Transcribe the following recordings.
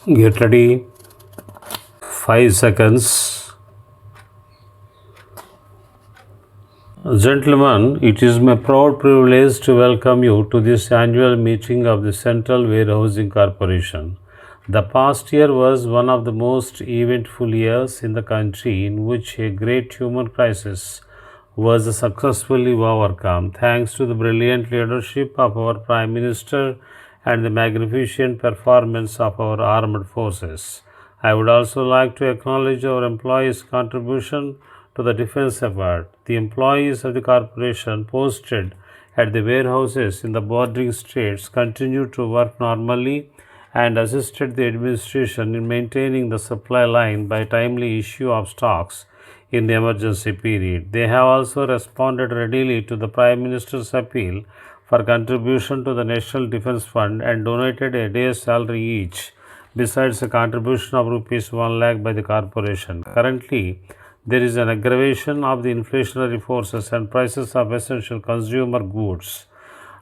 Get ready. 5 seconds. Gentlemen, it is my proud privilege to welcome you to this annual meeting of the Central Warehousing Corporation. The past year was one of the most eventful years in the country in which a great human crisis was successfully overcome thanks to the brilliant leadership of our Prime Minister and the magnificent performance of our armed forces. I would also like to acknowledge our employees' contribution to the defense effort. The employees of the corporation posted at the warehouses in the bordering states continued to work normally and assisted the administration in maintaining the supply line by timely issue of stocks in the emergency period. They have also responded readily to the Prime Minister's appeal for contribution to the National Defence Fund and donated a day's salary each, besides a contribution of rupees 1 lakh by the corporation. Currently, there is an aggravation of the inflationary forces and prices of essential consumer goods.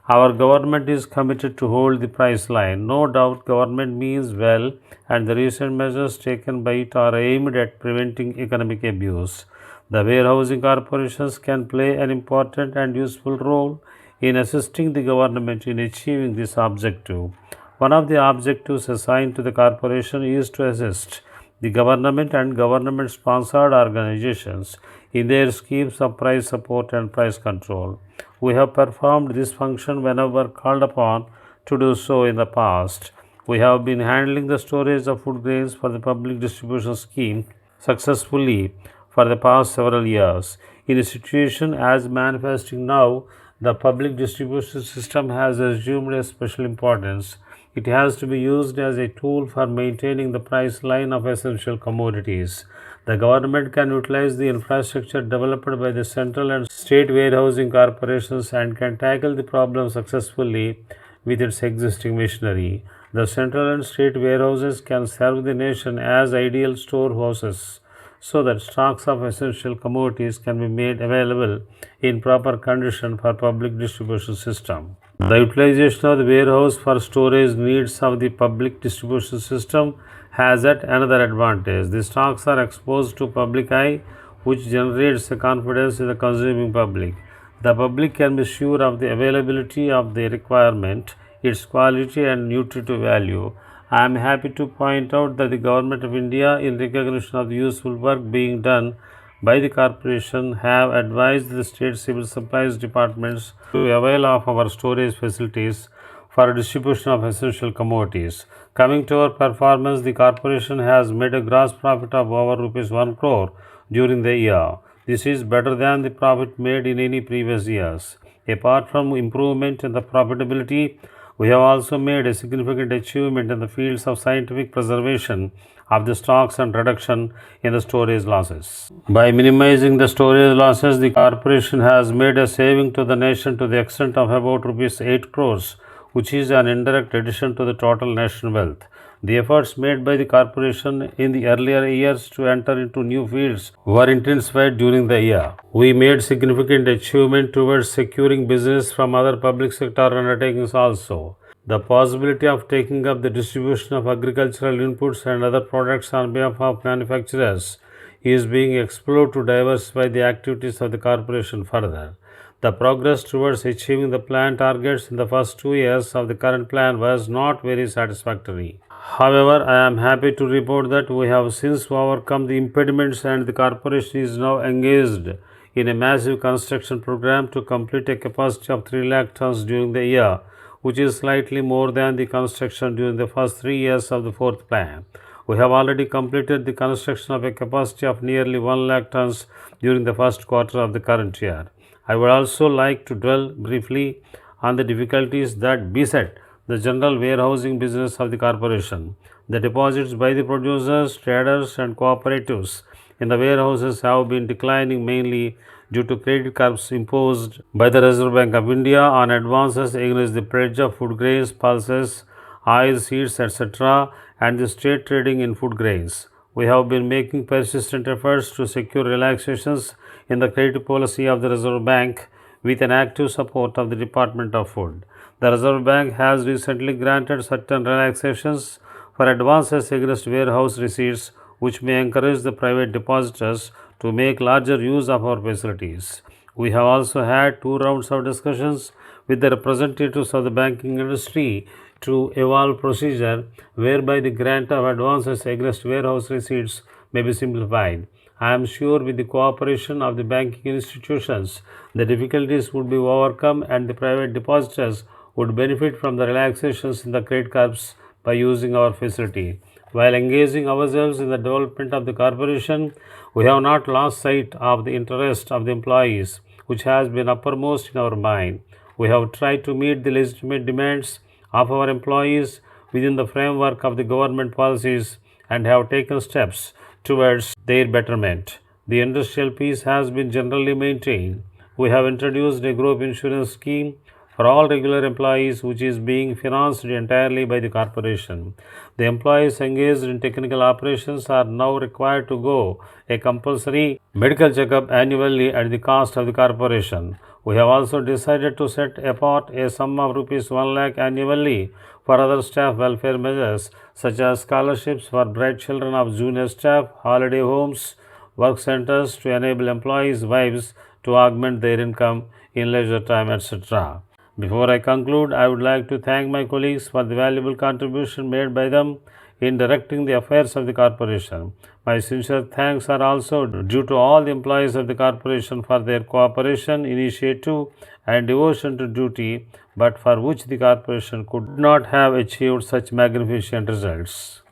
Our government is committed to hold the price line. No doubt government means well, and the recent measures taken by it are aimed at preventing economic abuse. The warehousing corporations can play an important and useful role in assisting the government in achieving this objective. One of the objectives assigned to the corporation is to assist the government and government sponsored organizations in their schemes of price support and price control. We have performed this function whenever called upon to do so in the past. We have been handling the storage of food grains for the public distribution scheme successfully for the past several years. In a situation as manifesting now, the public distribution system has assumed a special importance. It has to be used as a tool for maintaining the price line of essential commodities. The government can utilize the infrastructure developed by the central and state warehousing corporations and can tackle the problem successfully with its existing machinery. The central and state warehouses can serve the nation as ideal storehouses so that stocks of essential commodities can be made available in proper condition for public distribution system. The utilization of the warehouse for storage needs of the public distribution system has yet another advantage. The stocks are exposed to public eye, which generates a confidence in the consuming public. The public can be sure of the availability of the requirement, its quality and nutritive value. I am happy to point out that the Government of India, in recognition of the useful work being done by the corporation, have advised the state civil supplies departments to avail of our storage facilities for distribution of essential commodities. Coming to our performance, the corporation has made a gross profit of over rupees 1 crore during the year. This is better than the profit made in any previous years. Apart from improvement in the profitability, we have also made a significant achievement in the fields of scientific preservation of the stocks and reduction in the storage losses. By minimizing the storage losses, the corporation has made a saving to the nation to the extent of about rupees 8 crores, which is an indirect addition to the total national wealth. The efforts made by the corporation in the earlier years to enter into new fields were intensified during the year. We made significant achievement towards securing business from other public sector undertakings also. The possibility of taking up the distribution of agricultural inputs and other products on behalf of manufacturers is being explored to diversify the activities of the corporation further. The progress towards achieving the plan targets in the first 2 years of the current plan was not very satisfactory. However, I am happy to report that we have since overcome the impediments and the corporation is now engaged in a massive construction program to complete a capacity of 3 lakh tons during the year, which is slightly more than the construction during the first 3 years of the fourth plan. We have already completed the construction of a capacity of nearly 1 lakh tons during the first quarter of the current year. I would also like to dwell briefly on the difficulties that beset the general warehousing business of the corporation. The deposits by the producers, traders and cooperatives in the warehouses have been declining mainly due to credit curbs imposed by the Reserve Bank of India on advances against the pledge of food grains, pulses, oil seeds, etc. and the state trading in food grains. We have been making persistent efforts to secure relaxations in the credit policy of the Reserve Bank with an active support of the Department of Food. The Reserve Bank has recently granted certain relaxations for advances against warehouse receipts, which may encourage the private depositors to make larger use of our facilities. We have also had 2 rounds of discussions with the representatives of the banking industry to evolve procedure whereby the grant of advances against warehouse receipts may be simplified. I am sure with the cooperation of the banking institutions, the difficulties would be overcome and the private depositors would benefit from the relaxations in the credit cards by using our facility. While engaging ourselves in the development of the corporation, we have not lost sight of the interest of the employees, which has been uppermost in our mind. We have tried to meet the legitimate demands of our employees within the framework of the government policies and have taken steps towards their betterment. The industrial peace has been generally maintained. We have introduced a group insurance scheme for all regular employees which is being financed entirely by the corporation. The employees engaged in technical operations are now required to go a compulsory medical checkup annually at the cost of the corporation. We have also decided to set apart a sum of rupees 1 lakh annually for other staff welfare measures such as scholarships for bright children of junior staff, holiday homes, work centers to enable employees' wives to augment their income in leisure time, etc. Before I conclude, I would like to thank my colleagues for the valuable contribution made by them in directing the affairs of the corporation. My sincere thanks are also due to all the employees of the corporation for their cooperation, initiative, and devotion to duty, but for which the corporation could not have achieved such magnificent results.